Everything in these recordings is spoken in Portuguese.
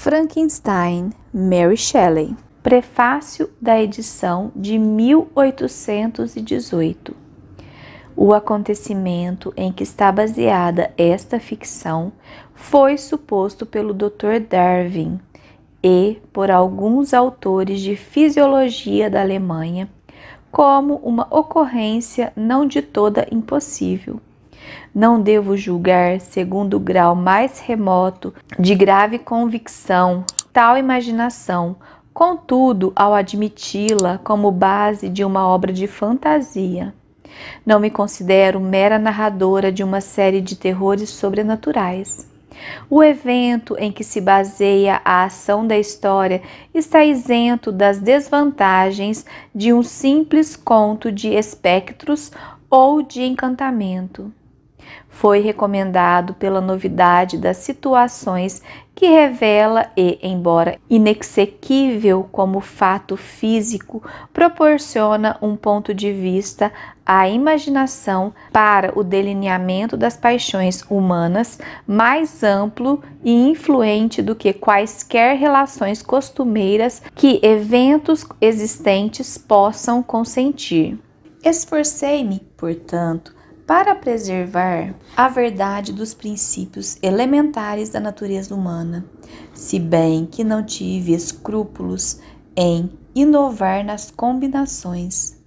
Frankenstein, Mary Shelley. Prefácio da edição de 1818. O acontecimento em que está baseada esta ficção foi suposto pelo Dr. Darwin e por alguns autores de fisiologia da Alemanha como uma ocorrência não de toda impossível. Não devo julgar, segundo o grau mais remoto de grave convicção, tal imaginação, contudo, ao admiti-la como base de uma obra de fantasia. Não me considero mera narradora de uma série de terrores sobrenaturais. O evento em que se baseia a ação da história está isento das desvantagens de um simples conto de espectros ou de encantamento. Foi recomendado pela novidade das situações que revela e, embora inexequível como fato físico, proporciona um ponto de vista à imaginação para o delineamento das paixões humanas mais amplo e influente do que quaisquer relações costumeiras que eventos existentes possam consentir. Esforcei-me, portanto, para preservar a verdade dos princípios elementares da natureza humana, se bem que não tive escrúpulos em inovar nas combinações.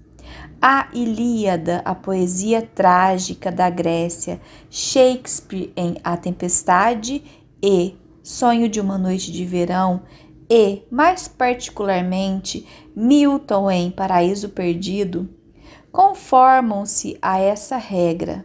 A Ilíada, a poesia trágica da Grécia, Shakespeare em A Tempestade e Sonho de uma Noite de Verão e, mais particularmente, Milton em Paraíso Perdido, conformam-se a essa regra,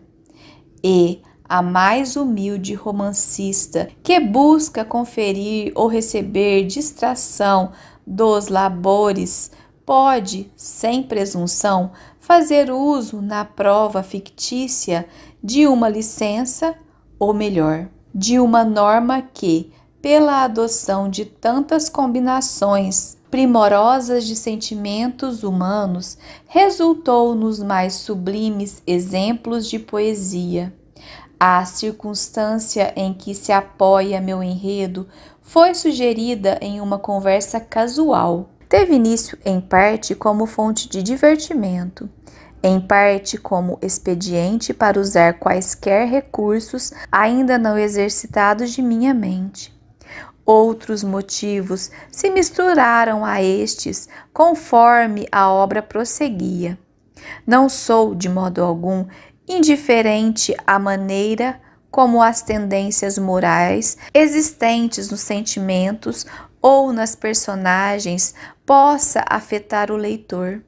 e a mais humilde romancista que busca conferir ou receber distração dos labores pode, sem presunção, fazer uso na prova fictícia de uma licença, ou melhor, de uma norma que, pela adoção de tantas combinações primorosas de sentimentos humanos, resultou nos mais sublimes exemplos de poesia. A circunstância em que se apoia meu enredo foi sugerida em uma conversa casual. Teve início em parte como fonte de divertimento, em parte como expediente para usar quaisquer recursos ainda não exercitados de minha mente. Outros motivos se misturaram a estes conforme a obra prosseguia. Não sou, de modo algum, indiferente à maneira como as tendências morais existentes nos sentimentos ou nas personagens possa afetar o leitor.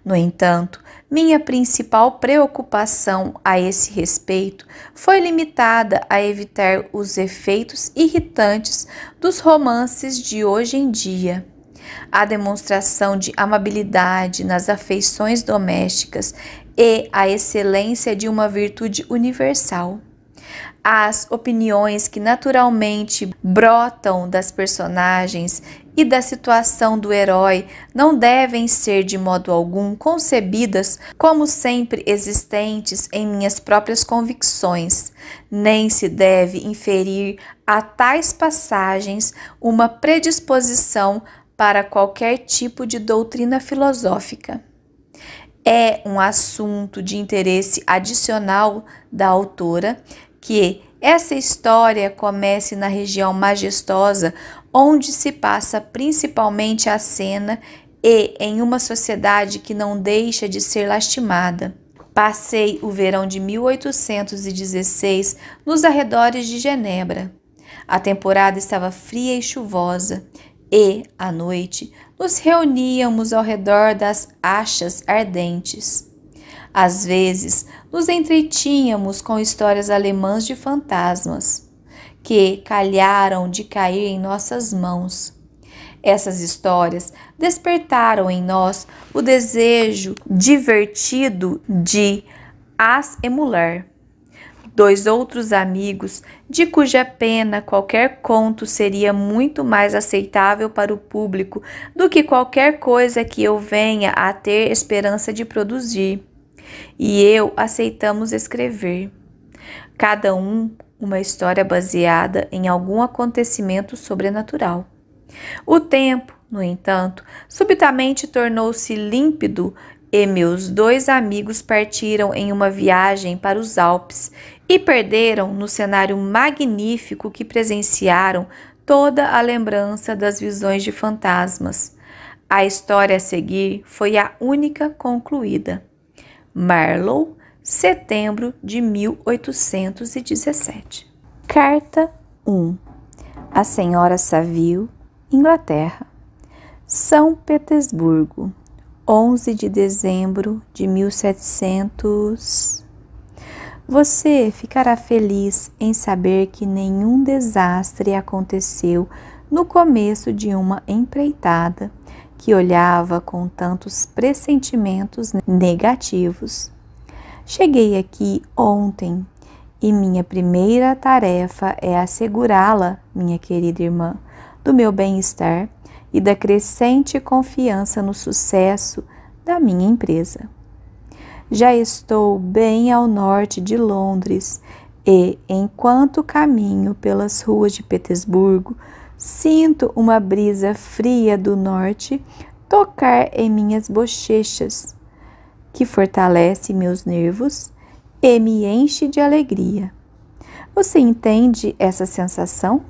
No entanto, minha principal preocupação a esse respeito foi limitada a evitar os efeitos irritantes dos romances de hoje em dia. A demonstração de amabilidade nas afeições domésticas e a excelência de uma virtude universal. As opiniões que naturalmente brotam das personagens e da situação do herói não devem ser de modo algum concebidas como sempre existentes em minhas próprias convicções, nem se deve inferir a tais passagens uma predisposição para qualquer tipo de doutrina filosófica. É um assunto de interesse adicional da autora que essa história comece na região majestosa onde se passa principalmente a cena e em uma sociedade que não deixa de ser lastimada. Passei o verão de 1816 nos arredores de Genebra. A temporada estava fria e chuvosa e, à noite, nos reuníamos ao redor das achas ardentes. Às vezes, nos entretínhamos com histórias alemãs de fantasmas, que calharam de cair em nossas mãos. Essas histórias despertaram em nós o desejo divertido de as emular. Dois outros amigos, de cuja pena qualquer conto seria muito mais aceitável para o público do que qualquer coisa que eu venha a ter esperança de produzir, e eu aceitamos escrever, cada um uma história baseada em algum acontecimento sobrenatural. O tempo, no entanto, subitamente tornou-se límpido e meus 2 amigos partiram em uma viagem para os Alpes e perderam no cenário magnífico que presenciaram toda a lembrança das visões de fantasmas. A história a seguir foi a única concluída. Marlow, setembro de 1817. Carta 1. A Senhora Saville, Inglaterra. São Petersburgo, 11 de dezembro de 1700. Você ficará feliz em saber que nenhum desastre aconteceu no começo de uma empreitada que olhava com tantos pressentimentos negativos. Cheguei aqui ontem e minha primeira tarefa é assegurá-la, minha querida irmã, do meu bem-estar e da crescente confiança no sucesso da minha empresa. Já estou bem ao norte de Londres e, enquanto caminho pelas ruas de Petersburgo, sinto uma brisa fria do norte tocar em minhas bochechas, que fortalece meus nervos e me enche de alegria. Você entende essa sensação?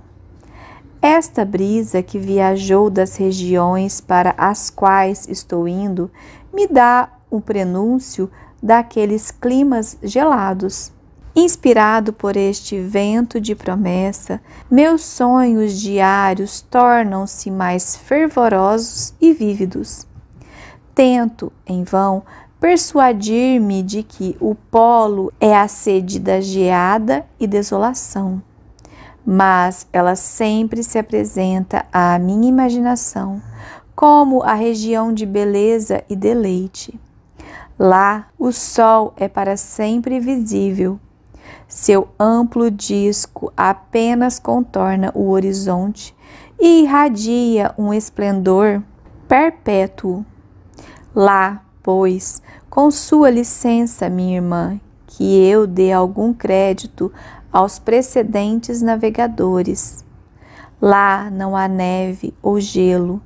Esta brisa que viajou das regiões para as quais estou indo me dá o prenúncio daqueles climas gelados. Inspirado por este vento de promessa, meus sonhos diários tornam-se mais fervorosos e vívidos. Tento, em vão, persuadir-me de que o polo é a sede da geada e desolação, mas ela sempre se apresenta à minha imaginação como a região de beleza e deleite. Lá, o sol é para sempre visível. Seu amplo disco apenas contorna o horizonte e irradia um esplendor perpétuo. Lá, pois, com sua licença, minha irmã, que eu dê algum crédito aos precedentes navegadores. Lá não há neve ou gelo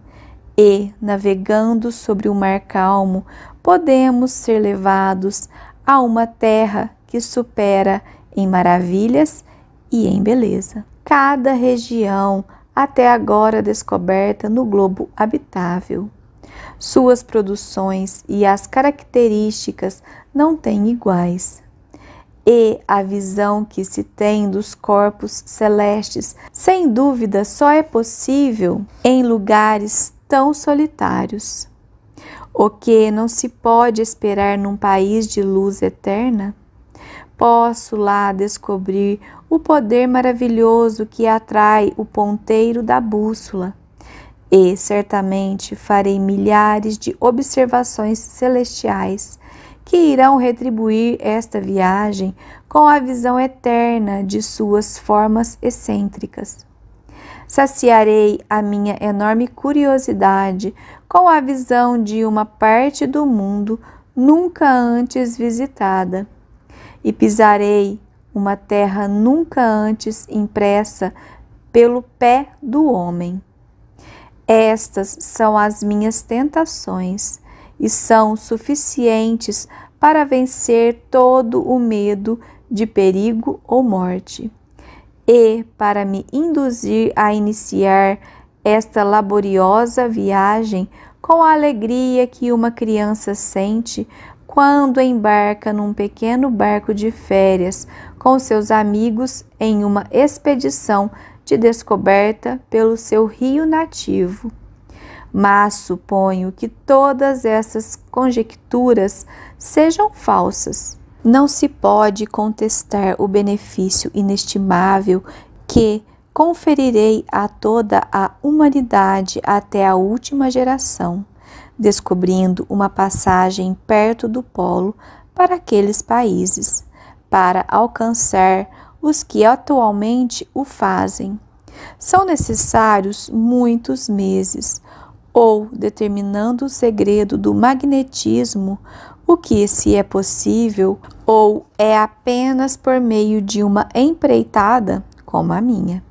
e, navegando sobre o mar calmo, podemos ser levados a uma terra que supera em maravilhas e em beleza cada região até agora descoberta no globo habitável. Suas produções e as características não têm iguais. E a visão que se tem dos corpos celestes, sem dúvida, só é possível em lugares tão solitários. O que não se pode esperar num país de luz eterna? Posso lá descobrir o poder maravilhoso que atrai o ponteiro da bússola. E certamente farei milhares de observações celestiais que irão retribuir esta viagem com a visão eterna de suas formas excêntricas. Saciarei a minha enorme curiosidade com a visão de uma parte do mundo nunca antes visitada e pisarei uma terra nunca antes impressa pelo pé do homem. Estas são as minhas tentações e são suficientes para vencer todo o medo de perigo ou morte e para me induzir a iniciar esta laboriosa viagem com a alegria que uma criança sente quando embarca num pequeno barco de férias com seus amigos em uma expedição de descoberta pelo seu rio nativo. Mas suponho que todas essas conjecturas sejam falsas. Não se pode contestar o benefício inestimável que conferirei a toda a humanidade até a última geração, descobrindo uma passagem perto do polo para aqueles países, para alcançar os que atualmente o fazem. São necessários muitos meses, ou, determinando o segredo do magnetismo, o que, se é possível, ou é apenas por meio de uma empreitada como a minha.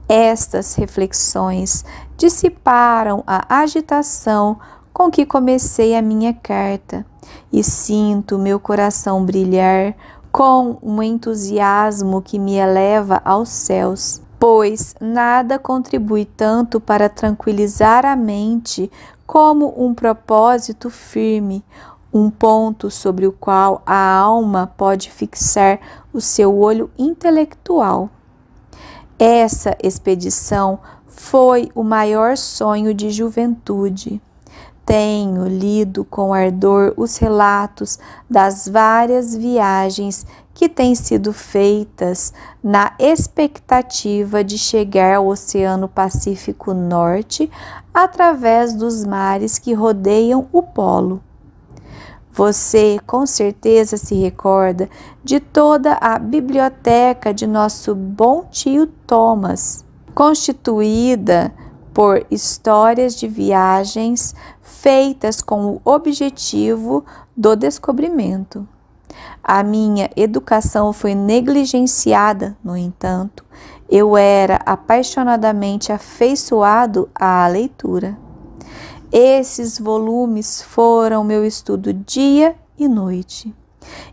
Estas reflexões dissiparam a agitação com que comecei a minha carta e sinto meu coração brilhar com um entusiasmo que me eleva aos céus, pois nada contribui tanto para tranquilizar a mente como um propósito firme, um ponto sobre o qual a alma pode fixar o seu olho intelectual. Essa expedição foi o maior sonho de juventude. Tenho lido com ardor os relatos das várias viagens que têm sido feitas na expectativa de chegar ao Oceano Pacífico Norte através dos mares que rodeiam o Polo. Você com certeza se recorda de toda a biblioteca de nosso bom tio Thomas, constituída por histórias de viagens feitas com o objetivo do descobrimento. A minha educação foi negligenciada, no entanto, eu era apaixonadamente afeiçoado à leitura. Esses volumes foram meu estudo dia e noite,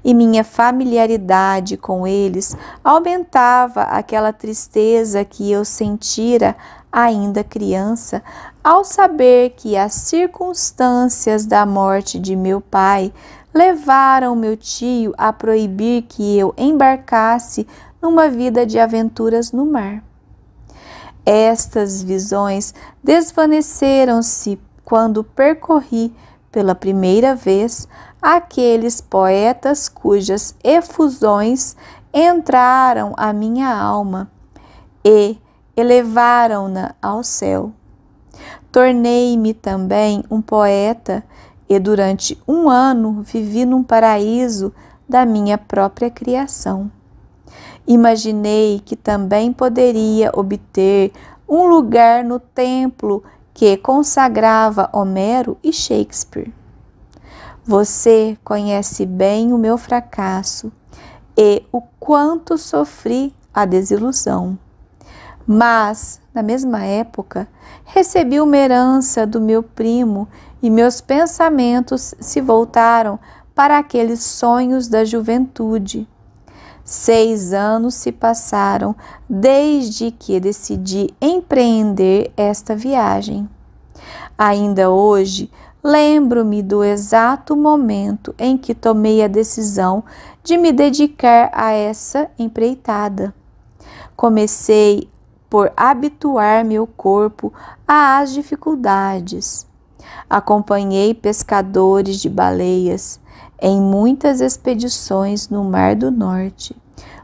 e minha familiaridade com eles aumentava aquela tristeza que eu sentira ainda criança, ao saber que as circunstâncias da morte de meu pai levaram meu tio a proibir que eu embarcasse numa vida de aventuras no mar. Estas visões desvaneceram-se quando percorri pela primeira vez aqueles poetas cujas efusões entraram a minha alma e elevaram-na ao céu. Tornei-me também um poeta e durante um ano vivi num paraíso da minha própria criação. Imaginei que também poderia obter um lugar no templo que consagrava Homero e Shakespeare. Você conhece bem o meu fracasso e o quanto sofri a desilusão. Mas, na mesma época, recebi uma herança do meu primo e meus pensamentos se voltaram para aqueles sonhos da juventude. 6 anos se passaram desde que decidi empreender esta viagem. Ainda hoje, lembro-me do exato momento em que tomei a decisão de me dedicar a essa empreitada. Comecei por habituar meu corpo às dificuldades. Acompanhei pescadores de baleias em muitas expedições no Mar do Norte.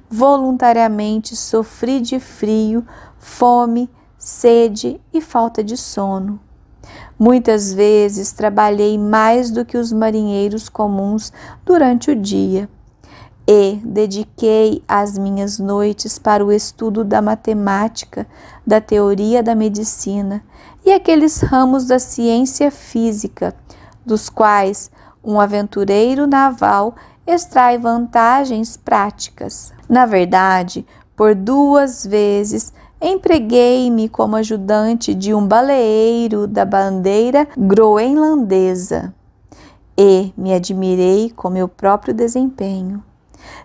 Voluntariamente sofri de frio, fome, sede e falta de sono. Muitas vezes trabalhei mais do que os marinheiros comuns durante o dia e dediquei as minhas noites para o estudo da matemática, da teoria da medicina e aqueles ramos da ciência física, dos quais um aventureiro naval extrai vantagens práticas. Na verdade, por 2 vezes empreguei-me como ajudante de um baleeiro da bandeira groenlandesa e me admirei com meu próprio desempenho.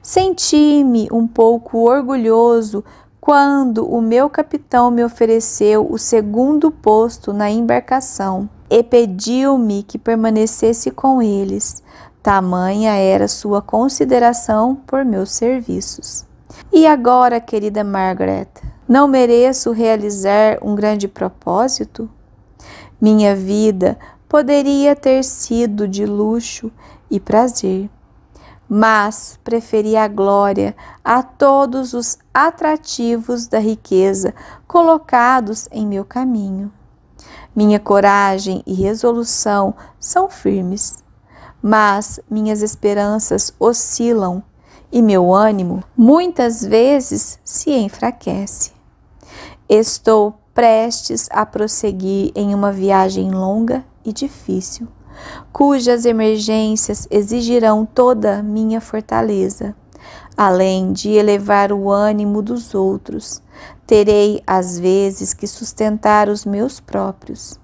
Senti-me um pouco orgulhoso quando o meu capitão me ofereceu o 2º posto na embarcação e pediu-me que permanecesse com eles. Tamanha era sua consideração por meus serviços. E agora, querida Margaret, não mereço realizar um grande propósito? Minha vida poderia ter sido de luxo e prazer, mas preferi a glória a todos os atrativos da riqueza colocados em meu caminho. Minha coragem e resolução são firmes, mas minhas esperanças oscilam e meu ânimo muitas vezes se enfraquece. Estou prestes a prosseguir em uma viagem longa e difícil, cujas emergências exigirão toda minha fortaleza. além de elevar o ânimo dos outros. Terei, às vezes, que sustentar os meus próprios,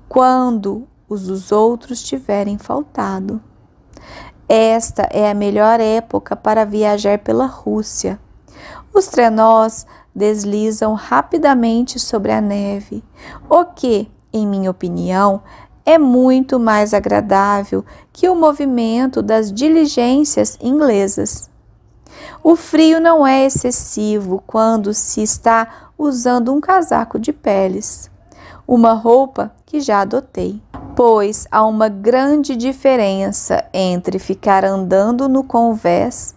quando os dos outros tiverem faltado. Esta é a melhor época para viajar pela Rússia. Os trenós deslizam rapidamente sobre a neve, o que, em minha opinião, é muito mais agradável que o movimento das diligências inglesas. O frio não é excessivo quando se está usando um casaco de peles, uma roupa que já adotei, pois há uma grande diferença entre ficar andando no convés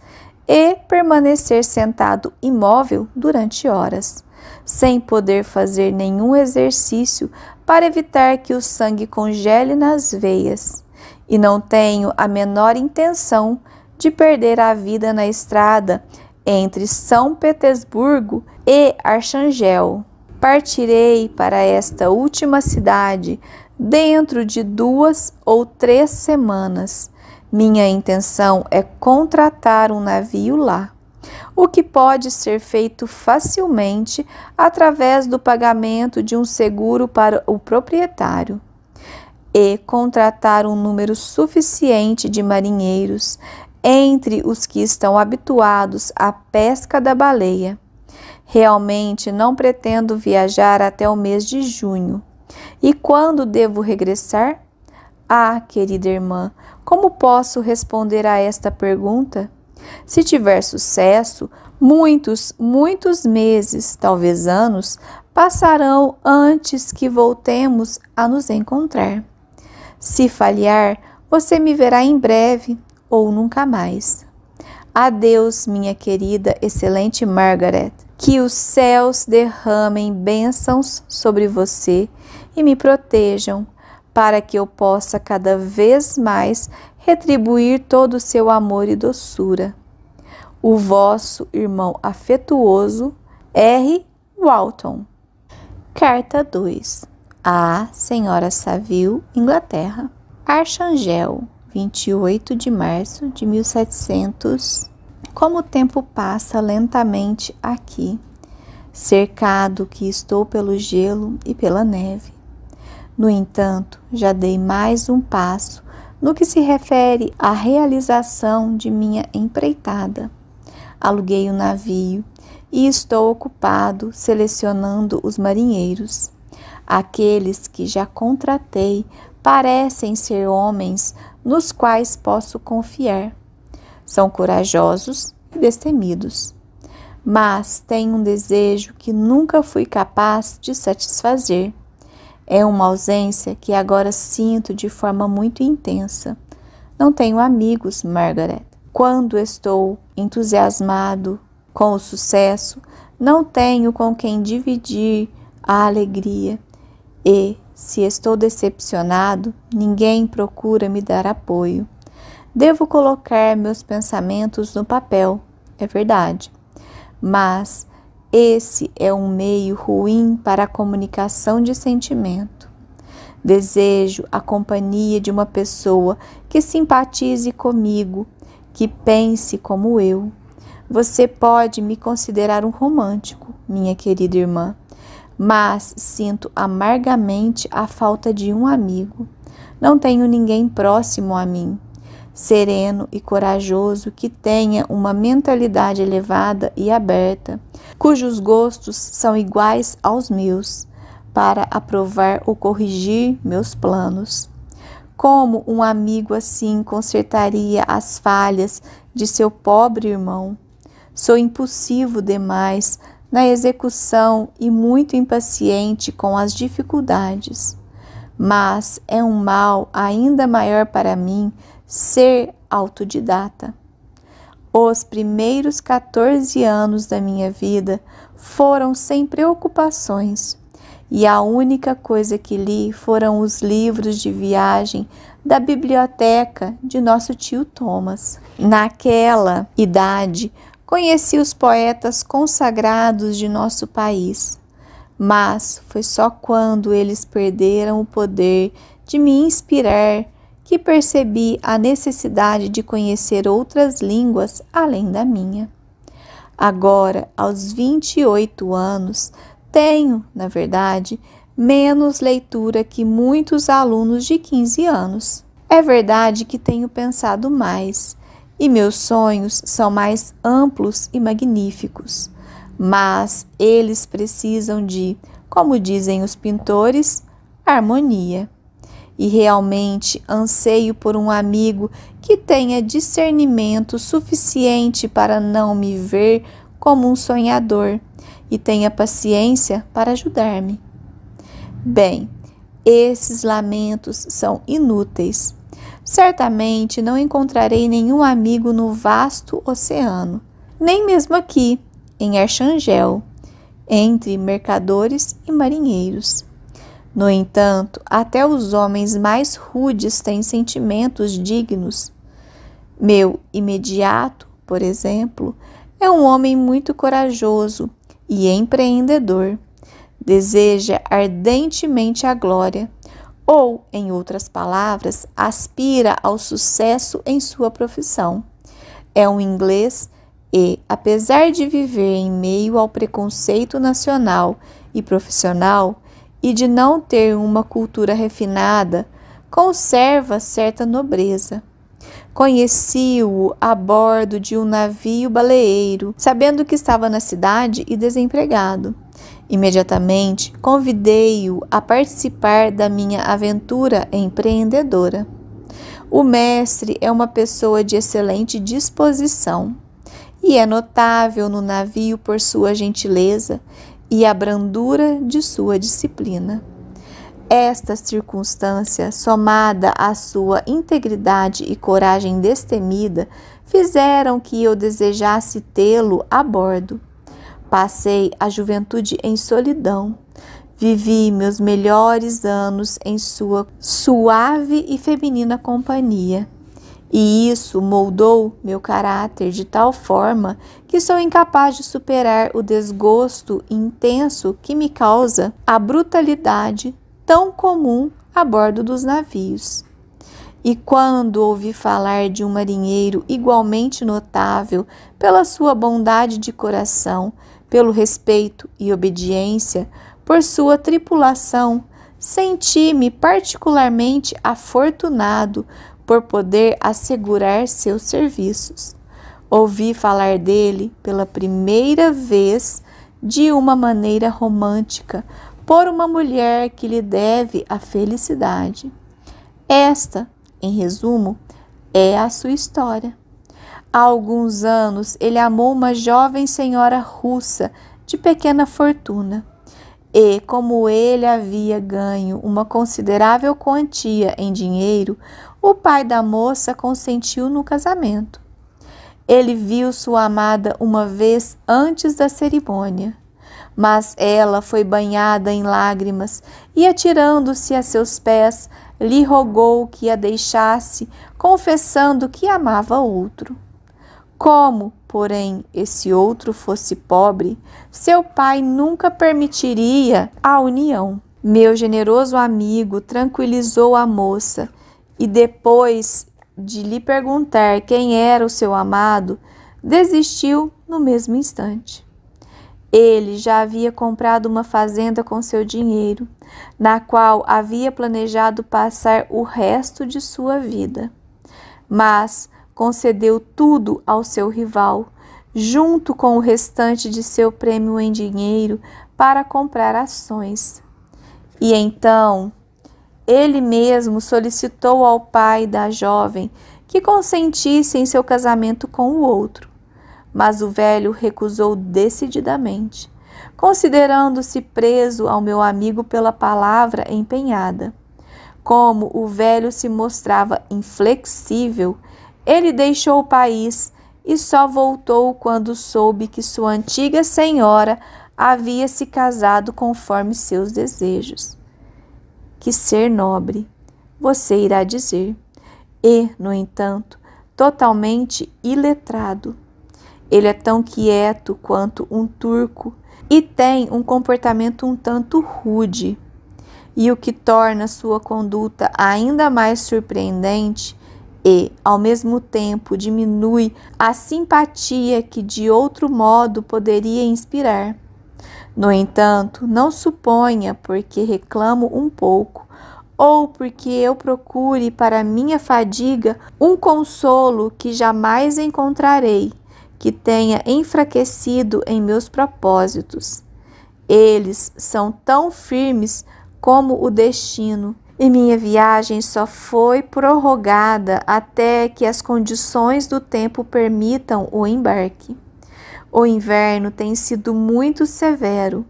e permanecer sentado imóvel durante horas, sem poder fazer nenhum exercício para evitar que o sangue congele nas veias, e não tenho a menor intenção de perder a vida na estrada entre São Petersburgo e Archangel. Partirei para esta última cidade dentro de 2 ou 3 semanas. Minha intenção é contratar um navio lá, o que pode ser feito facilmente através do pagamento de um seguro para o proprietário, e contratar um número suficiente de marinheiros entre os que estão habituados à pesca da baleia. Realmente não pretendo viajar até o mês de junho. E quando devo regressar? Ah, querida irmã, como posso responder a esta pergunta? Se tiver sucesso, muitos meses, talvez anos, passarão antes que voltemos a nos encontrar. Se falhar, você me verá em breve ou nunca mais. Adeus, minha querida, excelente Margaret. Que os céus derramem bênçãos sobre você e me protejam, para que eu possa cada vez mais retribuir todo o seu amor e doçura. O vosso irmão afetuoso, R. Walton. Carta 2. A Senhora Saville, Inglaterra. Archangel, 28 de março de 1700. Como o tempo passa lentamente aqui, cercado que estou pelo gelo e pela neve. No entanto, já dei mais um passo no que se refere à realização de minha empreitada. Aluguei um navio e estou ocupado selecionando os marinheiros. Aqueles que já contratei parecem ser homens nos quais posso confiar. São corajosos e destemidos, mas tenho um desejo que nunca fui capaz de satisfazer. É uma ausência que agora sinto de forma muito intensa. Não tenho amigos, Margaret. Quando estou entusiasmado com o sucesso, não tenho com quem dividir a alegria. E, se estou decepcionado, ninguém procura me dar apoio. Devo colocar meus pensamentos no papel, é verdade, mas esse é um meio ruim para a comunicação de sentimento. Desejo a companhia de uma pessoa que simpatize comigo, que pense como eu. Você pode me considerar um romântico, minha querida irmã, mas sinto amargamente a falta de um amigo. Não tenho ninguém próximo a mim, sereno e corajoso, que tenha uma mentalidade elevada e aberta, cujos gostos são iguais aos meus, para aprovar ou corrigir meus planos. Como um amigo assim consertaria as falhas de seu pobre irmão? Sou impulsivo demais na execução e muito impaciente com as dificuldades. Mas é um mal ainda maior para mim ser autodidata. Os primeiros 14 anos da minha vida foram sem preocupações, e a única coisa que li foram os livros de viagem da biblioteca de nosso tio Thomas. Naquela idade, conheci os poetas consagrados de nosso país, mas foi só quando eles perderam o poder de me inspirar que percebi a necessidade de conhecer outras línguas além da minha. Agora, aos 28 anos, tenho, na verdade, menos leitura que muitos alunos de 15 anos. É verdade que tenho pensado mais, e meus sonhos são mais amplos e magníficos, mas eles precisam de, como dizem os pintores, harmonia. E realmente anseio por um amigo que tenha discernimento suficiente para não me ver como um sonhador e tenha paciência para ajudar-me. Bem, esses lamentos são inúteis. Certamente não encontrarei nenhum amigo no vasto oceano, nem mesmo aqui, em Archangel, entre mercadores e marinheiros. No entanto, até os homens mais rudes têm sentimentos dignos. Meu imediato, por exemplo, é um homem muito corajoso e empreendedor. Deseja ardentemente a glória, ou, em outras palavras, aspira ao sucesso em sua profissão. É um inglês e, apesar de viver em meio ao preconceito nacional e profissional, e de não ter uma cultura refinada, conserva certa nobreza. Conheci-o a bordo de um navio baleeiro, sabendo que estava na cidade e desempregado. Imediatamente convidei-o a participar da minha aventura empreendedora. O mestre é uma pessoa de excelente disposição e é notável no navio por sua gentileza e a brandura de sua disciplina. Esta circunstância, somada à sua integridade e coragem destemida, fizeram que eu desejasse tê-lo a bordo. Passei a juventude em solidão. Vivi meus melhores anos em sua suave e feminina companhia. E isso moldou meu caráter de tal forma que sou incapaz de superar o desgosto intenso que me causa a brutalidade tão comum a bordo dos navios. E quando ouvi falar de um marinheiro igualmente notável pela sua bondade de coração, pelo respeito e obediência, por sua tripulação, senti-me particularmente afortunado por poder assegurar seus serviços. Ouvi falar dele pela primeira vez de uma maneira romântica, por uma mulher que lhe deve a felicidade. Esta, em resumo, é a sua história. Há alguns anos ele amou uma jovem senhora russa de pequena fortuna. E, como ele havia ganho uma considerável quantia em dinheiro, o pai da moça consentiu no casamento. Ele viu sua amada uma vez antes da cerimônia, mas ela foi banhada em lágrimas e, atirando-se a seus pés, lhe rogou que a deixasse, confessando que amava outro. Como, porém, esse outro fosse pobre, seu pai nunca permitiria a união. Meu generoso amigo tranquilizou a moça e, depois de lhe perguntar quem era o seu amado, desistiu no mesmo instante. Ele já havia comprado uma fazenda com seu dinheiro, na qual havia planejado passar o resto de sua vida. Mas concedeu tudo ao seu rival, junto com o restante de seu prêmio em dinheiro, para comprar ações. E então, ele mesmo solicitou ao pai da jovem que consentisse em seu casamento com o outro. Mas o velho recusou decididamente, considerando-se preso ao meu amigo pela palavra empenhada. Como o velho se mostrava inflexível, ele deixou o país e só voltou quando soube que sua antiga senhora havia se casado conforme seus desejos. Que ser nobre, você irá dizer, e, no entanto, totalmente iletrado. Ele é tão quieto quanto um turco e tem um comportamento um tanto rude. E o que torna sua conduta ainda mais surpreendente e, ao mesmo tempo, diminui a simpatia que de outro modo poderia inspirar. No entanto, não suponha porque reclamo um pouco, ou porque eu procure para minha fadiga um consolo que jamais encontrarei, que tenha enfraquecido em meus propósitos. Eles são tão firmes como o destino, e minha viagem só foi prorrogada até que as condições do tempo permitam o embarque. O inverno tem sido muito severo,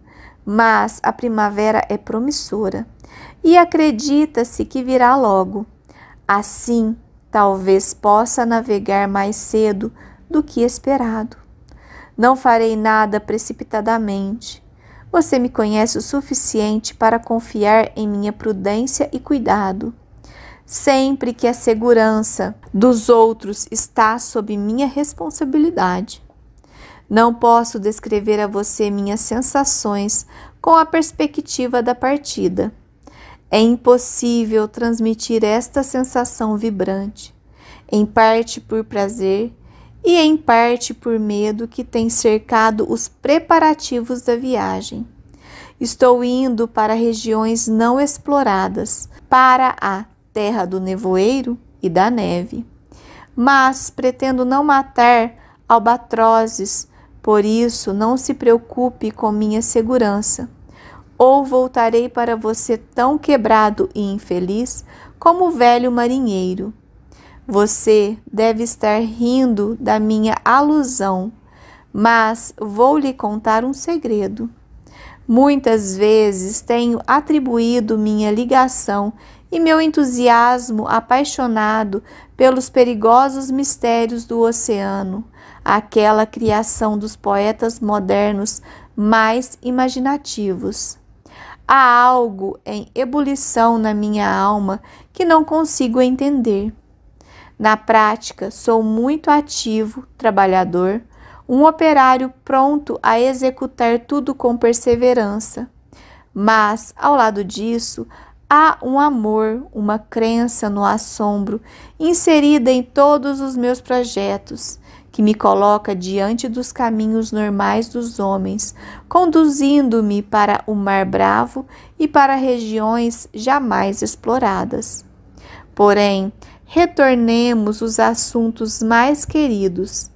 mas a primavera é promissora e acredita-se que virá logo. Assim, talvez possa navegar mais cedo do que esperado. Não farei nada precipitadamente. Você me conhece o suficiente para confiar em minha prudência e cuidado. Sempre que a segurança dos outros está sob minha responsabilidade. Não posso descrever a você minhas sensações com a perspectiva da partida. É impossível transmitir esta sensação vibrante, em parte por prazer e em parte por medo que tem cercado os preparativos da viagem. Estou indo para regiões não exploradas, para a terra do nevoeiro e da neve. Mas pretendo não matar albatrozes, por isso não se preocupe com minha segurança. Ou voltarei para você tão quebrado e infeliz como o velho marinheiro. Você deve estar rindo da minha alusão, mas vou lhe contar um segredo. Muitas vezes tenho atribuído minha ligação e meu entusiasmo apaixonado pelos perigosos mistérios do oceano, àquela criação dos poetas modernos mais imaginativos. Há algo em ebulição na minha alma que não consigo entender. Na prática, sou muito ativo, trabalhador, um operário pronto a executar tudo com perseverança. Mas, ao lado disso, há um amor, uma crença no assombro inserida em todos os meus projetos, que me coloca diante dos caminhos normais dos homens, conduzindo-me para o Mar Bravo e para regiões jamais exploradas. Porém, retornemos aos assuntos mais queridos.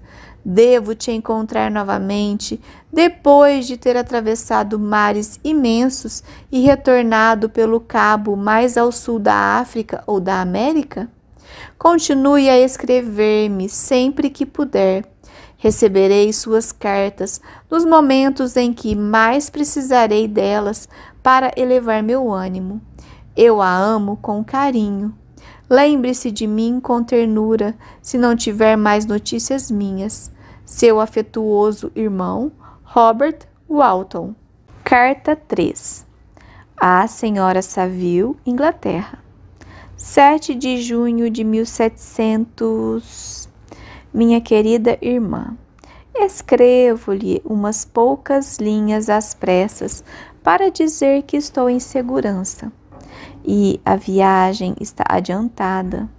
Devo te encontrar novamente depois de ter atravessado mares imensos e retornado pelo cabo mais ao sul da África ou da América? Continue a escrever-me sempre que puder. Receberei suas cartas nos momentos em que mais precisarei delas para elevar meu ânimo. Eu a amo com carinho. Lembre-se de mim com ternura, se não tiver mais notícias minhas. Seu afetuoso irmão, Robert Walton. Carta 3. À Senhora Saville, Inglaterra. 7 de junho de 1700. Minha querida irmã, escrevo-lhe umas poucas linhas às pressas para dizer que estou em segurança e a viagem está adiantada.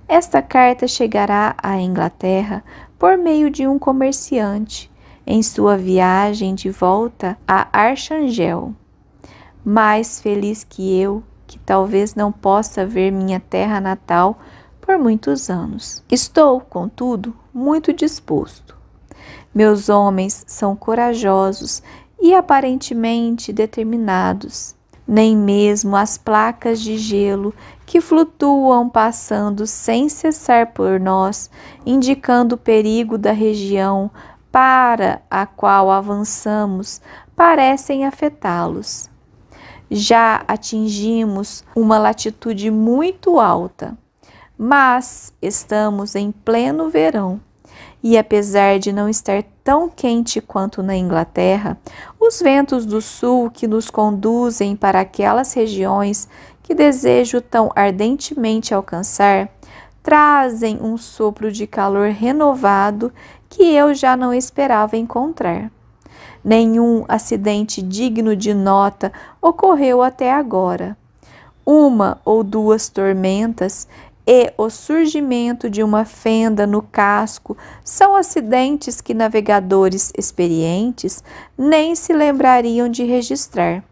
Esta carta chegará à Inglaterra por meio de um comerciante em sua viagem de volta a Archangel. Mais feliz que eu, que talvez não possa ver minha terra natal por muitos anos. Estou, contudo, muito disposto. Meus homens são corajosos e aparentemente determinados. Nem mesmo as placas de gelo que flutuam passando sem cessar por nós, indicando o perigo da região para a qual avançamos, parecem afetá-los. Já atingimos uma latitude muito alta, mas estamos em pleno verão. E apesar de não estar tão quente quanto na Inglaterra, os ventos do sul que nos conduzem para aquelas regiões que desejo tão ardentemente alcançar, trazem um sopro de calor renovado que eu já não esperava encontrar. Nenhum acidente digno de nota ocorreu até agora. Uma ou duas tormentas e o surgimento de uma fenda no casco são acidentes que navegadores experientes nem se lembrariam de registrar.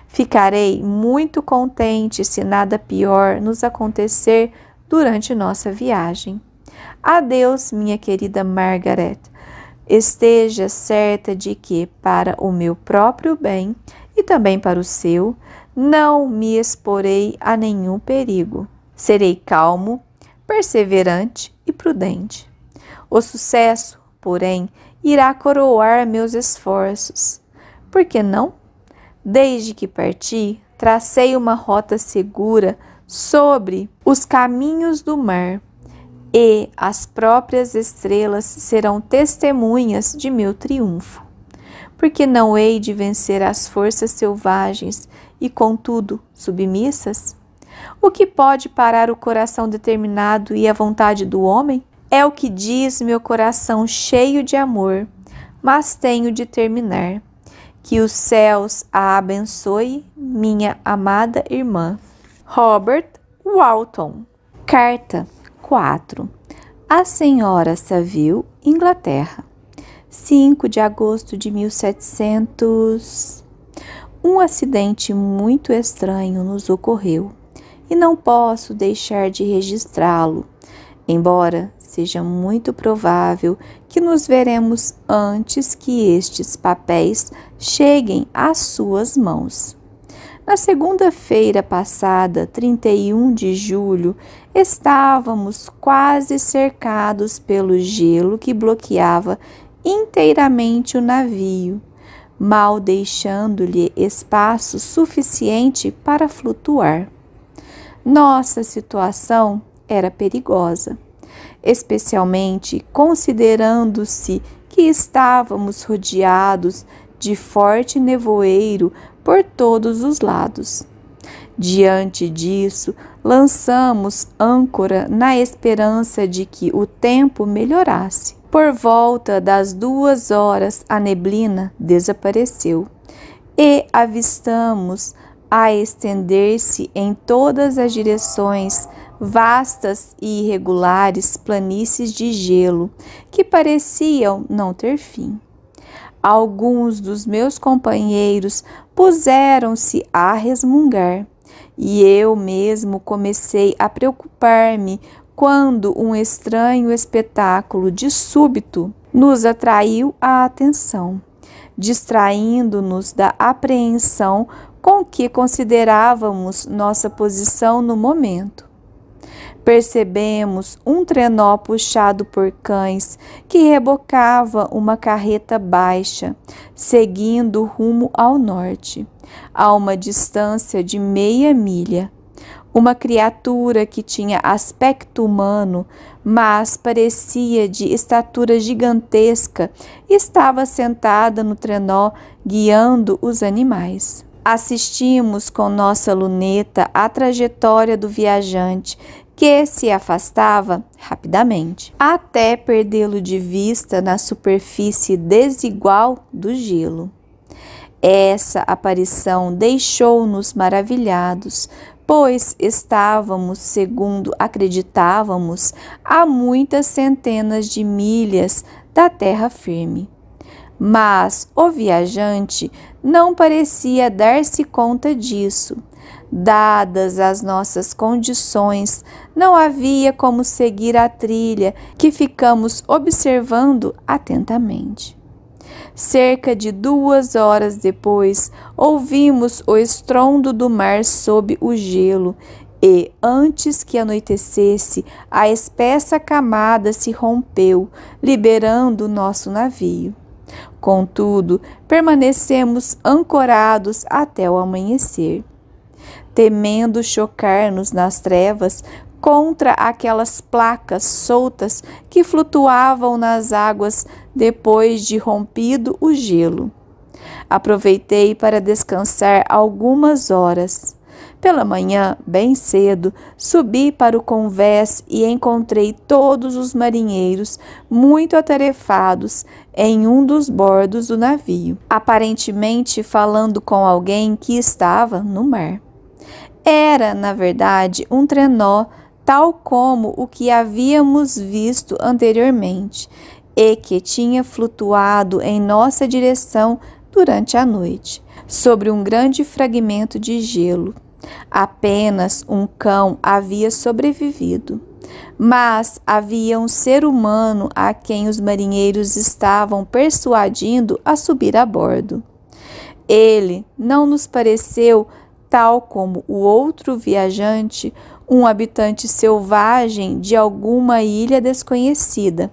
Ficarei muito contente se nada pior nos acontecer durante nossa viagem. Adeus, minha querida Margaret. Esteja certa de que, para o meu próprio bem e também para o seu, não me exporei a nenhum perigo. Serei calmo, perseverante e prudente. O sucesso, porém, irá coroar meus esforços. Por que não? Desde que parti, tracei uma rota segura sobre os caminhos do mar, e as próprias estrelas serão testemunhas de meu triunfo. Porque não hei de vencer as forças selvagens e, contudo, submissas? O que pode parar o coração determinado e a vontade do homem? É o que diz meu coração cheio de amor, mas tenho de terminar. Que os céus a abençoe, minha amada irmã. Robert Walton. Carta 4. A Senhora Saville, Inglaterra. 5 de agosto de 1700. Um acidente muito estranho nos ocorreu e não posso deixar de registrá-lo, embora seja muito provável que nos veremos antes que estes papéis cheguem às suas mãos. Na segunda-feira passada, 31 de julho, estávamos quase cercados pelo gelo que bloqueava inteiramente o navio, mal deixando-lhe espaço suficiente para flutuar. Nossa situação era perigosa, especialmente considerando-se que estávamos rodeados de forte nevoeiro por todos os lados. Diante disso, lançamos âncora na esperança de que o tempo melhorasse. Por volta das 2 horas, a neblina desapareceu e avistamos a estender-se em todas as direções vastas e irregulares planícies de gelo que pareciam não ter fim. Alguns dos meus companheiros puseram-se a resmungar e eu mesmo comecei a preocupar-me quando um estranho espetáculo de súbito nos atraiu a atenção, distraindo-nos da apreensão com que considerávamos nossa posição no momento. Percebemos um trenó puxado por cães que rebocava uma carreta baixa, seguindo rumo ao norte, a uma distância de meia milha. Uma criatura que tinha aspecto humano, mas parecia de estatura gigantesca, estava sentada no trenó, guiando os animais. Assistimos com nossa luneta à trajetória do viajante, que se afastava rapidamente, até perdê-lo de vista na superfície desigual do gelo. Essa aparição deixou-nos maravilhados, pois estávamos, segundo acreditávamos, a muitas centenas de milhas da terra firme. Mas o viajante não parecia dar-se conta disso. Dadas as nossas condições, não havia como seguir a trilha que ficamos observando atentamente. Cerca de 2 horas depois, ouvimos o estrondo do mar sob o gelo e, antes que anoitecesse, a espessa camada se rompeu, liberando o nosso navio. Contudo, permanecemos ancorados até o amanhecer, temendo chocar-nos nas trevas contra aquelas placas soltas que flutuavam nas águas depois de rompido o gelo. Aproveitei para descansar algumas horas. Pela manhã, bem cedo, subi para o convés e encontrei todos os marinheiros muito atarefados em um dos bordos do navio, aparentemente falando com alguém que estava no mar. Era, na verdade, um trenó tal como o que havíamos visto anteriormente e que tinha flutuado em nossa direção durante a noite, sobre um grande fragmento de gelo. Apenas um cão havia sobrevivido, mas havia um ser humano a quem os marinheiros estavam persuadindo a subir a bordo. Ele não nos pareceu, tal como o outro viajante, um habitante selvagem de alguma ilha desconhecida,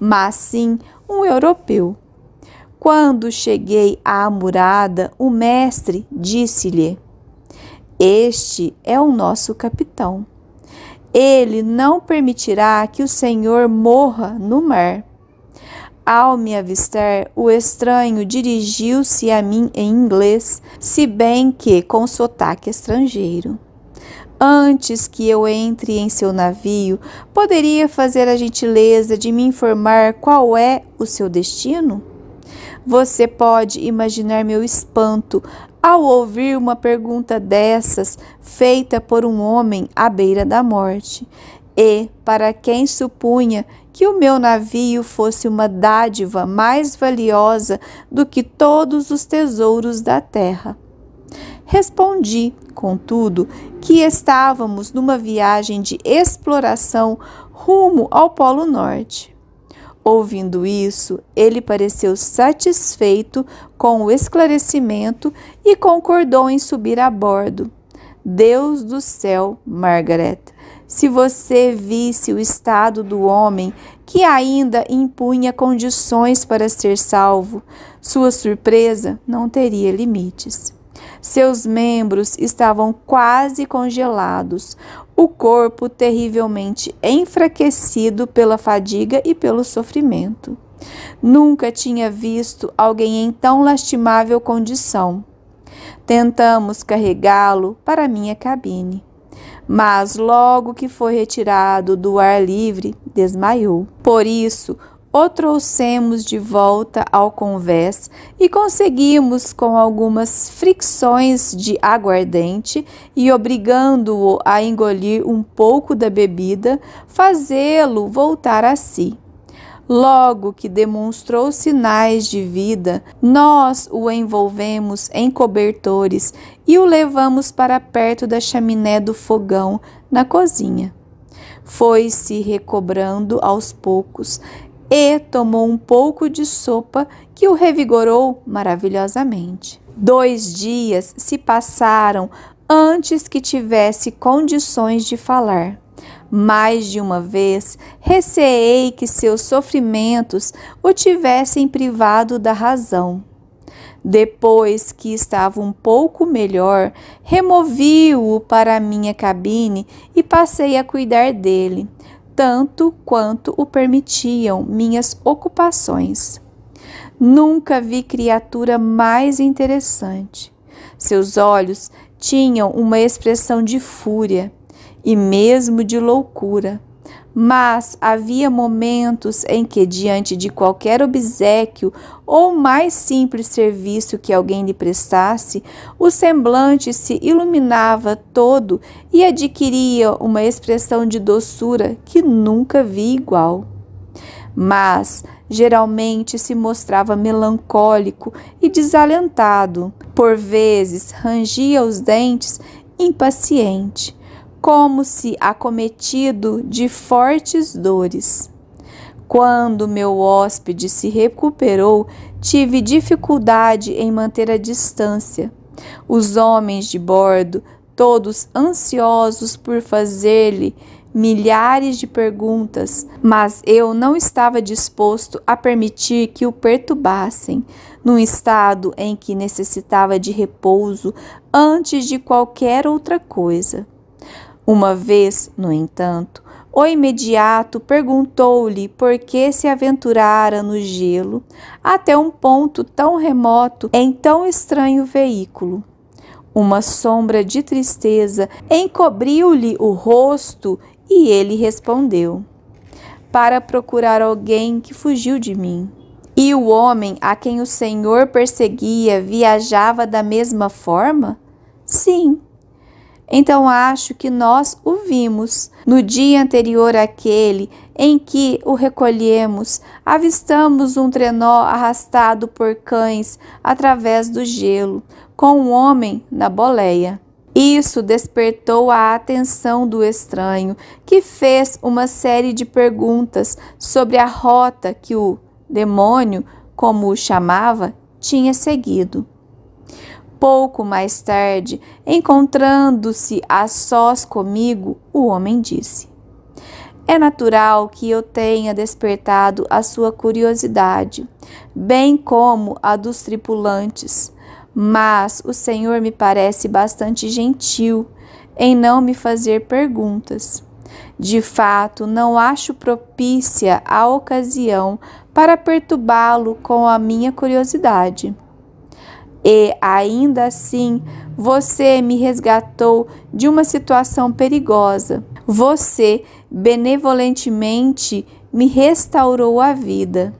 mas sim um europeu. Quando cheguei à amurada, o mestre disse-lhe: "Este é o nosso capitão. Ele não permitirá que o senhor morra no mar." Ao me avistar, o estranho dirigiu-se a mim em inglês, se bem que com sotaque estrangeiro. "Antes que eu entre em seu navio, poderia fazer a gentileza de me informar qual é o seu destino?" Você pode imaginar meu espanto ao ouvir uma pergunta dessas feita por um homem à beira da morte, e para quem supunha que o meu navio fosse uma dádiva mais valiosa do que todos os tesouros da terra. Respondi, contudo, que estávamos numa viagem de exploração rumo ao Polo Norte. Ouvindo isso, ele pareceu satisfeito com o esclarecimento e concordou em subir a bordo. Deus do céu, Margaret, se você visse o estado do homem que ainda impunha condições para ser salvo, sua surpresa não teria limites. Seus membros estavam quase congelados, o corpo terrivelmente enfraquecido pela fadiga e pelo sofrimento. Nunca tinha visto alguém em tão lastimável condição. Tentamos carregá-lo para minha cabine, mas logo que foi retirado do ar livre, desmaiou. Por isso, o trouxemos de volta ao convés e conseguimos, com algumas fricções de aguardente e obrigando-o a engolir um pouco da bebida, fazê-lo voltar a si. Logo que demonstrou sinais de vida, nós o envolvemos em cobertores e o levamos para perto da chaminé do fogão na cozinha. Foi se recobrando aos poucos e tomou um pouco de sopa que o revigorou maravilhosamente. 2 dias se passaram antes que tivesse condições de falar. Mais de uma vez receei que seus sofrimentos o tivessem privado da razão. Depois que estava um pouco melhor, removi-o para a minha cabine e passei a cuidar dele, tanto quanto o permitiam minhas ocupações. Nunca vi criatura mais interessante. Seus olhos tinham uma expressão de fúria e mesmo de loucura, mas havia momentos em que, diante de qualquer obséquio ou mais simples serviço que alguém lhe prestasse, o semblante se iluminava todo e adquiria uma expressão de doçura que nunca vi igual. Mas geralmente se mostrava melancólico e desalentado. Por vezes rangia os dentes, impaciente, como se acometido de fortes dores. Quando meu hóspede se recuperou, tive dificuldade em manter a distância. Os homens de bordo, todos ansiosos por fazer-lhe milhares de perguntas, mas eu não estava disposto a permitir que o perturbassem, num estado em que necessitava de repouso antes de qualquer outra coisa. Uma vez, no entanto, o imediato perguntou-lhe por que se aventurara no gelo até um ponto tão remoto em tão estranho veículo. Uma sombra de tristeza encobriu-lhe o rosto e ele respondeu: "Para procurar alguém que fugiu de mim." "E o homem a quem o Senhor perseguia viajava da mesma forma?" "Sim." Então acho que nós o vimos. No dia anterior àquele em que o recolhemos, avistamos um trenó arrastado por cães através do gelo, com um homem na boleia. Isso despertou a atenção do estranho, que fez uma série de perguntas sobre a rota que o demônio, como o chamava, tinha seguido. Pouco mais tarde, encontrando-se a sós comigo, o homem disse: é natural que eu tenha despertado a sua curiosidade, bem como a dos tripulantes, mas o Senhor me parece bastante gentil em não me fazer perguntas. De fato, não acho propícia a ocasião para perturbá-lo com a minha curiosidade. E, ainda assim, você me resgatou de uma situação perigosa. Você benevolentemente me restaurou a vida.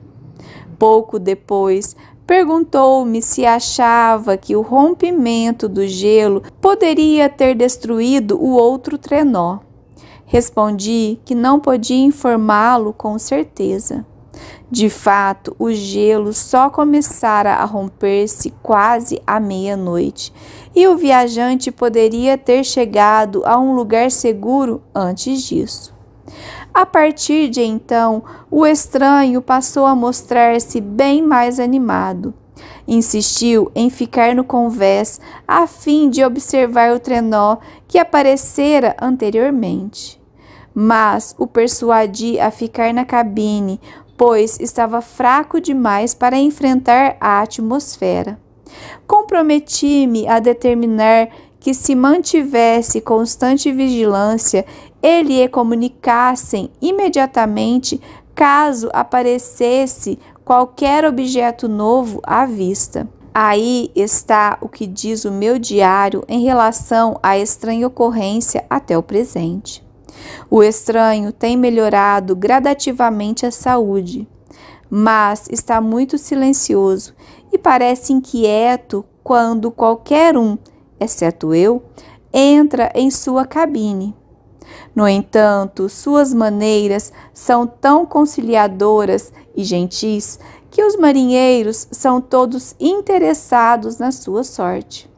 Pouco depois, perguntou-me se achava que o rompimento do gelo poderia ter destruído o outro trenó. Respondi que não podia informá-lo com certeza. De fato, o gelo só começara a romper-se quase à meia-noite, e o viajante poderia ter chegado a um lugar seguro antes disso. A partir de então, o estranho passou a mostrar-se bem mais animado. Insistiu em ficar no convés a fim de observar o trenó que aparecera anteriormente. Mas o persuadi a ficar na cabine, pois estava fraco demais para enfrentar a atmosfera. Comprometi-me a determinar que, se mantivesse constante vigilância, ele lhe comunicassem imediatamente caso aparecesse qualquer objeto novo à vista. Aí está o que diz o meu diário em relação à estranha ocorrência até o presente. O estranho tem melhorado gradativamente a saúde, mas está muito silencioso e parece inquieto quando qualquer um, exceto eu, entra em sua cabine. No entanto, suas maneiras são tão conciliadoras e gentis que os marinheiros são todos interessados na sua sorte,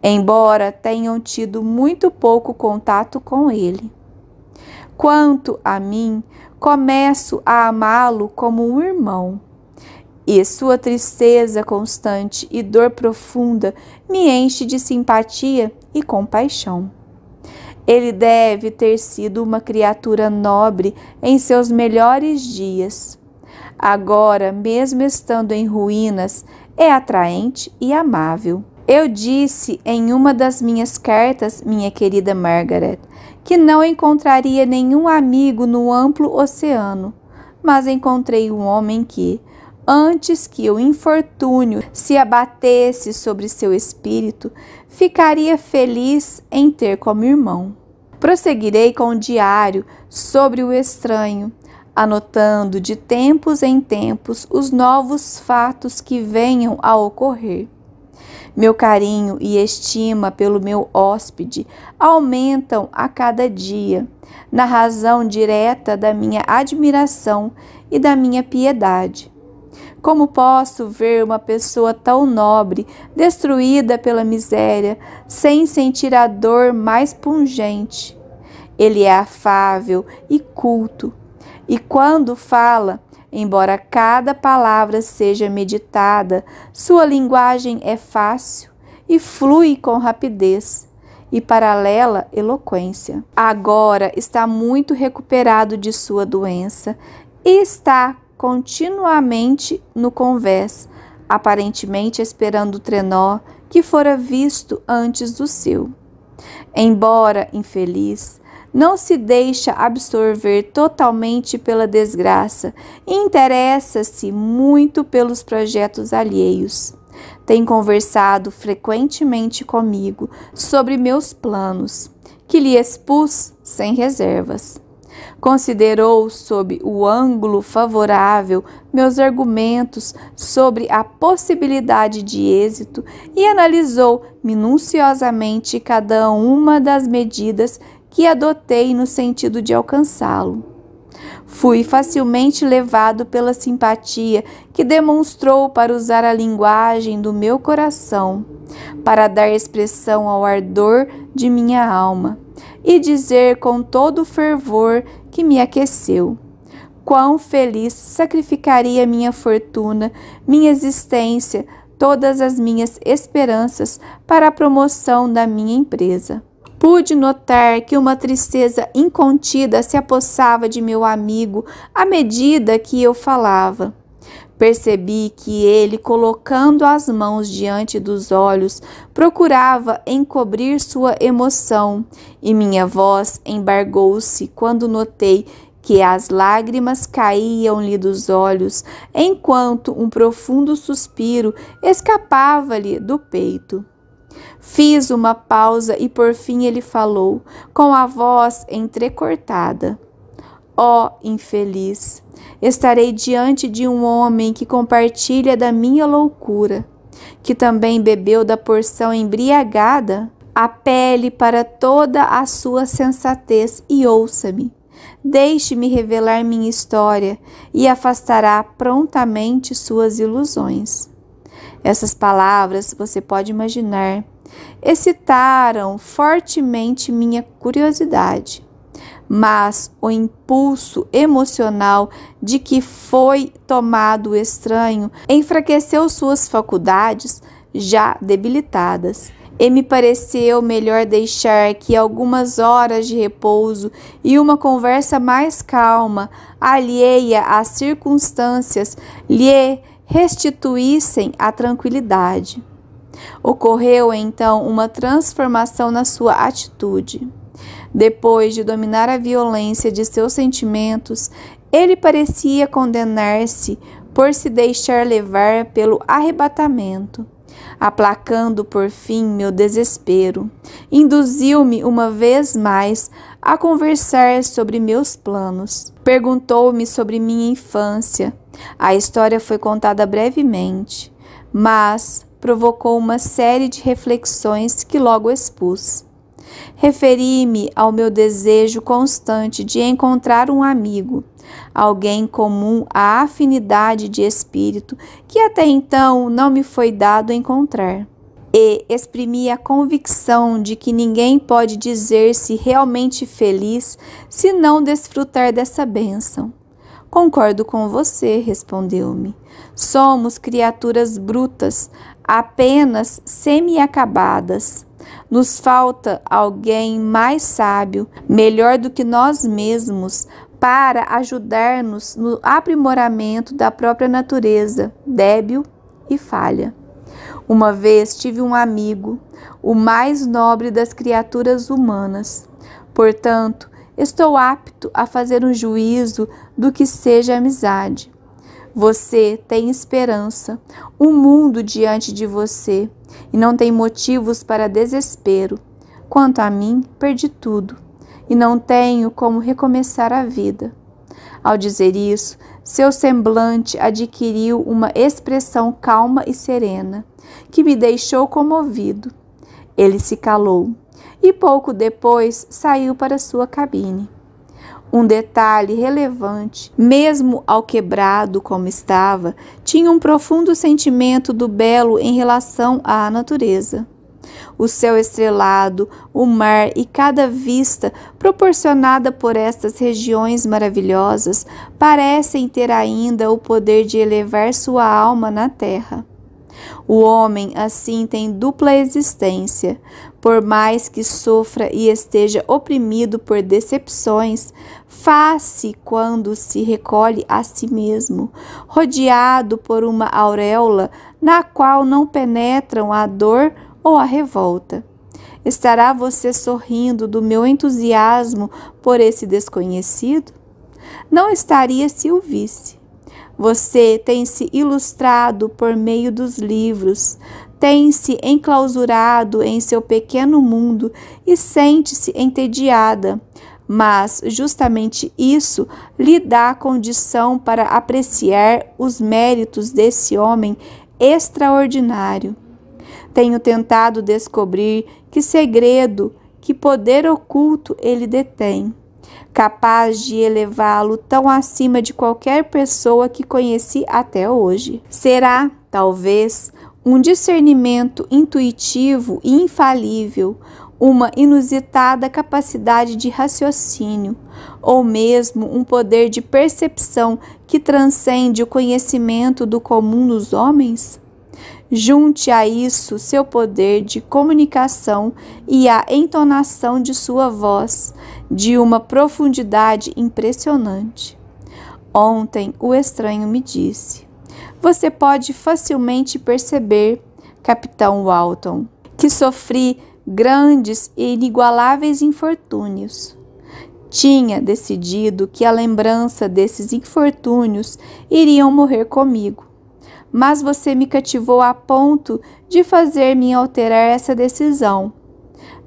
embora tenham tido muito pouco contato com ele. Quanto a mim, começo a amá-lo como um irmão, e sua tristeza constante e dor profunda me enche de simpatia e compaixão. Ele deve ter sido uma criatura nobre em seus melhores dias. Agora, mesmo estando em ruínas, é atraente e amável. Eu disse em uma das minhas cartas, minha querida Margaret, que não encontraria nenhum amigo no amplo oceano, mas encontrei um homem que, antes que o infortúnio se abatesse sobre seu espírito, ficaria feliz em ter como irmão. Prosseguirei com o diário sobre o estranho, anotando de tempos em tempos os novos fatos que venham a ocorrer. Meu carinho e estima pelo meu hóspede aumentam a cada dia, na razão direta da minha admiração e da minha piedade. Como posso ver uma pessoa tão nobre destruída pela miséria, sem sentir a dor mais pungente? Ele é afável e culto, e quando fala, embora cada palavra seja meditada, sua linguagem é fácil e flui com rapidez e paralela eloquência. Agora está muito recuperado de sua doença e está continuamente no convés, aparentemente esperando o trenó que fora visto antes do seu. Embora infeliz, não se deixa absorver totalmente pela desgraça e interessa-se muito pelos projetos alheios. Tem conversado frequentemente comigo sobre meus planos, que lhe expus sem reservas. Considerou sob o ângulo favorável meus argumentos sobre a possibilidade de êxito e analisou minuciosamente cada uma das medidas que adotei no sentido de alcançá-lo. Fui facilmente levado pela simpatia que demonstrou para usar a linguagem do meu coração, para dar expressão ao ardor de minha alma e dizer com todo o fervor que me aqueceu: quão feliz sacrificaria minha fortuna, minha existência, todas as minhas esperanças para a promoção da minha empresa. Pude notar que uma tristeza incontida se apossava de meu amigo à medida que eu falava. Percebi que ele, colocando as mãos diante dos olhos, procurava encobrir sua emoção, e minha voz embargou-se quando notei que as lágrimas caíam-lhe dos olhos, enquanto um profundo suspiro escapava-lhe do peito. Fiz uma pausa e por fim ele falou, com a voz entrecortada: ó infeliz, estarei diante de um homem que compartilha da minha loucura, que também bebeu da porção embriagada. Apele para toda a sua sensatez e ouça-me. Deixe-me revelar minha história e afastará prontamente suas ilusões. Essas palavras, você pode imaginar, excitaram fortemente minha curiosidade, mas o impulso emocional de que foi tomado o estranho enfraqueceu suas faculdades já debilitadas, e me pareceu melhor deixar que algumas horas de repouso e uma conversa mais calma, alheia às circunstâncias, lhe restituíssem a tranquilidade. Ocorreu então uma transformação na sua atitude. Depois de dominar a violência de seus sentimentos, ele parecia condenar-se por se deixar levar pelo arrebatamento. Aplacando por fim meu desespero, induziu-me uma vez mais a conversar sobre meus planos. Perguntou-me sobre minha infância. A história foi contada brevemente, mas provocou uma série de reflexões que logo expus. Referi-me ao meu desejo constante de encontrar um amigo, alguém comum à afinidade de espírito que até então não me foi dado encontrar. E exprimi a convicção de que ninguém pode dizer-se realmente feliz se não desfrutar dessa bênção. Concordo com você, respondeu-me. Somos criaturas brutas, apenas semi-acabadas. Nos falta alguém mais sábio, melhor do que nós mesmos, para ajudar-nos no aprimoramento da própria natureza, débil e falha. Uma vez tive um amigo, o mais nobre das criaturas humanas. Portanto, estou apto a fazer um juízo do que seja amizade. Você tem esperança, um mundo diante de você, e não tem motivos para desespero. Quanto a mim, perdi tudo, e não tenho como recomeçar a vida. Ao dizer isso, seu semblante adquiriu uma expressão calma e serena, que me deixou comovido. Ele se calou, e pouco depois saiu para sua cabine. Um detalhe relevante, mesmo alquebrado como estava, tinha um profundo sentimento do belo em relação à natureza. O céu estrelado, o mar e cada vista proporcionada por estas regiões maravilhosas parecem ter ainda o poder de elevar sua alma na terra. O homem, assim, tem dupla existência. Por mais que sofra e esteja oprimido por decepções, faz-se quando se recolhe a si mesmo, rodeado por uma auréola na qual não penetram a dor ou a revolta. Estará você sorrindo do meu entusiasmo por esse desconhecido? Não estaria se o visse. Você tem se ilustrado por meio dos livros, tem se enclausurado em seu pequeno mundo e sente-se entediada, mas justamente isso lhe dá condição para apreciar os méritos desse homem extraordinário. Tenho tentado descobrir que segredo, que poder oculto ele detém, capaz de elevá-lo tão acima de qualquer pessoa que conheci até hoje. Será, talvez, um discernimento intuitivo e infalível, uma inusitada capacidade de raciocínio, ou mesmo um poder de percepção que transcende o conhecimento do comum dos homens? Junte a isso seu poder de comunicação e a entonação de sua voz, de uma profundidade impressionante. Ontem o estranho me disse: "Você pode facilmente perceber, Capitão Walton, que sofri grandes e inigualáveis infortúnios. Tinha decidido que a lembrança desses infortúnios iriam morrer comigo. Mas você me cativou a ponto de fazer-me alterar essa decisão.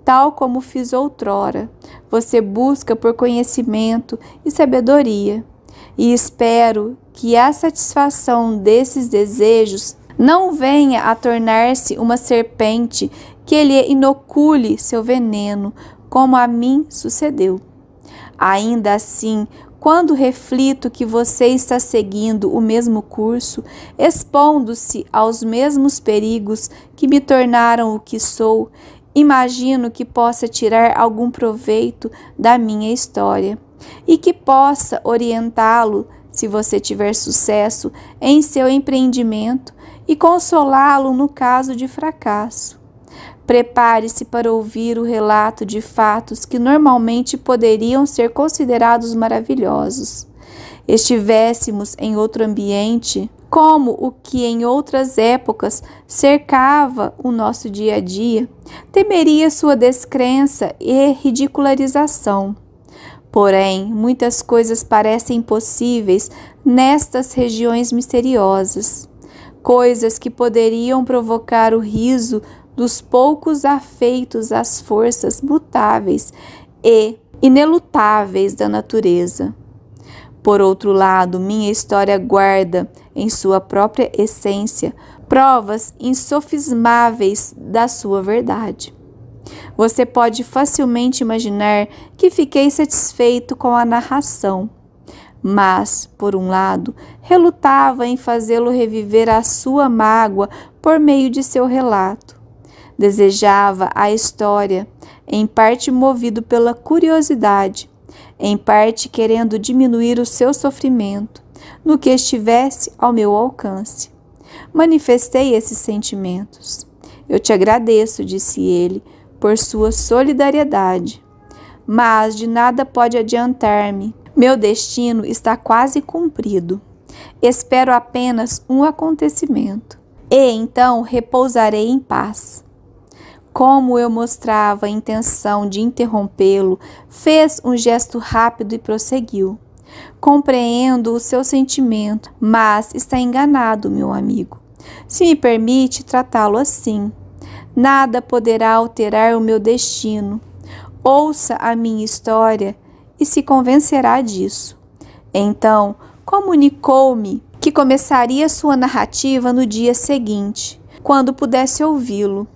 Tal como fiz outrora, você busca por conhecimento e sabedoria, e espero que a satisfação desses desejos não venha a tornar-se uma serpente que lhe inocule seu veneno, como a mim sucedeu. Ainda assim, quando reflito que você está seguindo o mesmo curso, expondo-se aos mesmos perigos que me tornaram o que sou, imagino que possa tirar algum proveito da minha história e que possa orientá-lo, se você tiver sucesso em seu empreendimento, e consolá-lo no caso de fracasso. Prepare-se para ouvir o relato de fatos que normalmente poderiam ser considerados maravilhosos. Estivéssemos em outro ambiente, como o que em outras épocas cercava o nosso dia a dia, temeria sua descrença e ridicularização. Porém, muitas coisas parecem impossíveis nestas regiões misteriosas, coisas que poderiam provocar o riso dos poucos afeitos às forças mutáveis e inelutáveis da natureza. Por outro lado, minha história guarda, em sua própria essência, provas insofismáveis da sua verdade. Você pode facilmente imaginar que fiquei satisfeito com a narração, mas, por um lado, relutava em fazê-lo reviver a sua mágoa por meio de seu relato. Desejava a história, em parte movido pela curiosidade, em parte querendo diminuir o seu sofrimento, no que estivesse ao meu alcance. Manifestei esses sentimentos. Eu te agradeço, disse ele, por sua solidariedade, mas de nada pode adiantar-me. Meu destino está quase cumprido. Espero apenas um acontecimento, e então repousarei em paz. Como eu mostrava a intenção de interrompê-lo, fez um gesto rápido e prosseguiu. Compreendo o seu sentimento, mas está enganado, meu amigo. Se me permite tratá-lo assim, nada poderá alterar o meu destino. Ouça a minha história e se convencerá disso. Então, comunicou-me que começaria sua narrativa no dia seguinte, quando pudesse ouvi-lo.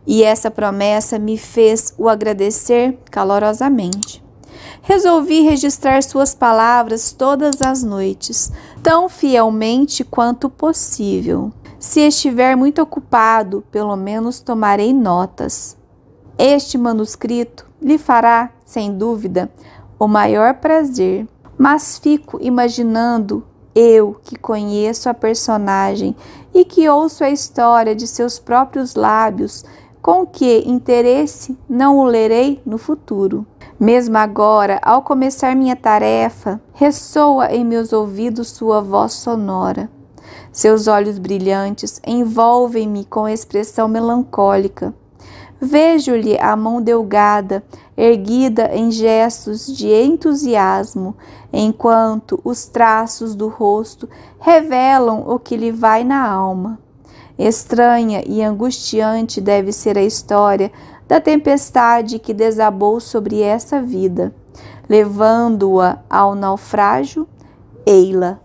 E essa promessa me fez o agradecer calorosamente. Resolvi registrar suas palavras todas as noites, tão fielmente quanto possível. Se estiver muito ocupado, pelo menos tomarei notas. Este manuscrito lhe fará, sem dúvida, o maior prazer, mas fico imaginando, eu que conheço a personagem e que ouço a história de seus próprios lábios, com que interesse não o lerei no futuro. Mesmo agora, ao começar minha tarefa, ressoa em meus ouvidos sua voz sonora. Seus olhos brilhantes envolvem-me com expressão melancólica. Vejo-lhe a mão delgada, erguida em gestos de entusiasmo, enquanto os traços do rosto revelam o que lhe vai na alma. Estranha e angustiante deve ser a história da tempestade que desabou sobre essa vida. levando-a ao naufrágio, ei-la